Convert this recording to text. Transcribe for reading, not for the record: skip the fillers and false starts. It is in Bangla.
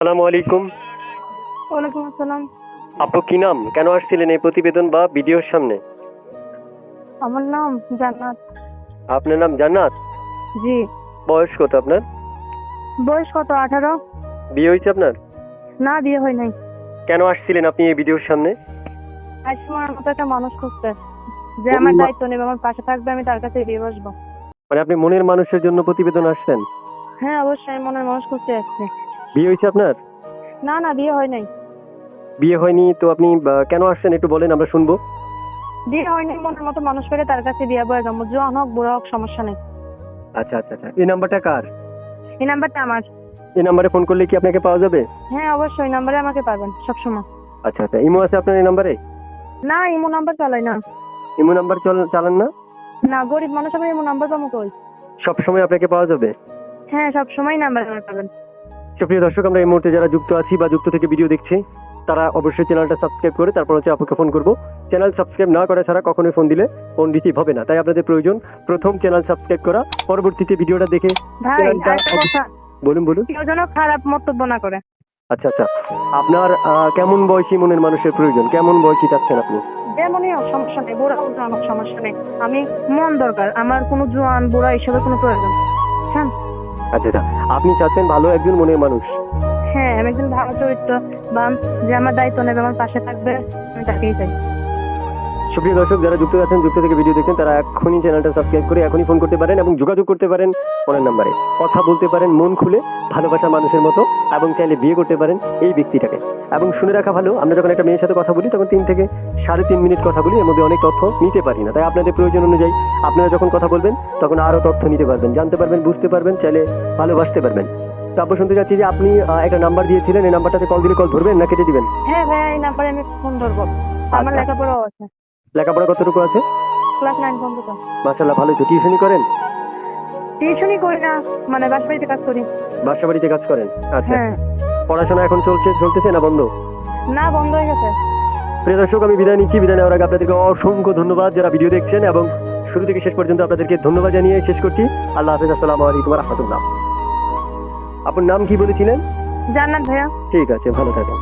আসসালামু আলাইকুম। ওয়ালাইকুম আসসালাম। আপু কি নাম? কেন আসছিলেন এই প্রতিবেদন বা ভিডিওর সামনে? আমার নাম জান্নাত। আপনার নাম জান্নাত? জি। বয়স কত আপনার? বয়স কত? 18। বিয়ে হয়েছে আপনার? না, বিয়ে হয় নাই। কেন আসছিলেন আপনি এই ভিডিওর সামনে? আমার মতো একটা মানুষ খুঁজতে, যে আমার দায়িত্ব নেবে, আমার পাশে থাকবে, আমি তার কাছে বিয়ে বসবো। মানে আপনি মনের মানুষের জন্য প্রতিবেদন আসছেন? হ্যাঁ, অবশ্যই আমি মনের মানুষ খুঁজতে আসছি। বিয়ে হয়েছে আপনার? না না, বিয়ে হয় নাই। বিয়ে হয়নি তো আপনি কেন আসছেন একটু বলেন, আমরা শুনবো। বিয়ে হয় নাই, মনের মতো মানুষ পেলে তার কাছে বিয়ে বয়ে যাবো। জোয়ান হোক বুড়া হোক, সমস্যা নেই। আচ্ছা আচ্ছা আচ্ছা, এই নাম্বারটা কার? এই নাম্বারটা আমার। এই নাম্বারে ফোন করলে কি আপনাকে পাওয়া যাবে? হ্যাঁ অবশ্যই, এই নাম্বারে আমাকে পাবেন সবসময়। আচ্ছা আচ্ছা, ইমো আছে আপনার এই নাম্বারে? না, ইমো নাম্বার চালাই না। ইমো নাম্বার চালান না? না, গরিব মানুষ, আমি ইমো নাম্বার পাবো কই? সব সময় আপনাকে পাওয়া যাবে? হ্যাঁ, সবসময় নাম্বার আমার পাবেন। সুপ্রিয় দর্শক, আমরা এই মুহূর্তে যারা যুক্ত আছি বা যুক্ত থেকে ভিডিও দেখছি, তারা অবশ্যই চ্যানেলটা সাবস্ক্রাইব করে তারপর হচ্ছে আপুকে ফোন করবো। চ্যানেল সাবস্ক্রাইব না করা ছাড়া কখনোই ফোন দিলে ফোন রিসিভ হবে না, তাই আপনাদের প্রয়োজন প্রথম চ্যানেল সাবস্ক্রাইব করা, পরবর্তীতে ভিডিওটা দেখে ভাই চ্যানেলটা আরেকটা কথা, বলুন বলুন। কেউ যেন খারাপ মন্তব্য না করে। আচ্ছা আচ্ছা, আপনার কেমন বয়সী মনের মানুষের প্রয়োজন? কেমন বয়সী চাচ্ছেন আপনি? যেমনই হোক সমস্যা নেই, বুড়া হোক জোয়ান হোক সমস্যা নেই। আমি মন দরকার, আমার কোনো জোয়ান বুড়া এসবের কোনো প্রয়োজন। বুঝছেন? আচ্ছা আচ্ছা, আপনি চাচ্ছেন ভালো একজন মনের মানুষ। হ্যাঁ, আমি একজন ভালো চরিত্র বা যে আমার দায়িত্ব নেবে, আমার পাশে থাকবে, আমি তাকেই চাই। সুপ্রিয় দর্শক, যারা যুক্ত আছেন, যুক্ত থেকে ভিডিও দেখছেন, তারা এখনই চ্যানেলটা সাবস্ক্রাইব করে এখনই ফোন করতে পারেন এবং যোগাযোগ করতে পারেন ফোনের নাম্বারে। কথা বলতে পারেন মন খুলে, ভালোবাসা মানুষের মতো, এবং চাইলে বিয়ে করতে পারেন এই ব্যক্তিটাকে। এবং শুনে রাখা ভালো, আমরা যখন একটা মেয়ের সাথে কথা বলি তখন 3 থেকে 3.5 মিনিট কথা বলি, এর মধ্যে অনেক তথ্য নিতে পারি না। তাই আপনাদের প্রয়োজন অনুযায়ী আপনারা যখন কথা বলবেন তখন আরো তথ্য নিতে পারবেন, জানতে পারবেন, বুঝতে পারবেন, চাইলে ভালোবাসতে পারবেন। তারপর শুনতে চাচ্ছি যে আপনি একটা নাম্বার দিয়েছিলেন, এই নাম্বারটাতে কল দিলে কল ধরবেন না কেটে দিবেন? হ্যাঁ ভাই, এই নাম্বারে আমি ফোন ধরবো। আমার আচ্ছা। লেখাপড়াও আছে। লেখাপড়া কতটুকু আছে? ক্লাস 9 পর্যন্ত। মাশাআল্লাহ, ভালোই তো। টিউশনি করেন? টিউশনই করি না, মানে বাসা বাড়িতে কাজ করি। বাসা বাড়িতে কাজ করেন? আচ্ছা। হ্যাঁ। পড়াশোনা এখন চলতেছে না বন্ধ? না, বন্ধ হয়ে গেছে। প্রিয় দর্শক, আমি বিদায় নিচ্ছি। বিদায় নেওয়ার আগে আপনাদেরকে অসংখ্য ধন্যবাদ যারা ভিডিও দেখছেন, এবং শুরু থেকে শেষ পর্যন্ত আপনাদেরকে ধন্যবাদ জানিয়ে শেষ করছি। আল্লাহ হাফেজ। আসসালামু আলাইকুম ওয়া রাহমাতুল্লাহ। আপনার নাম কি বলেছিলেন? জান্নাত ভাইয়া। ঠিক আছে, ভালো থাকেন।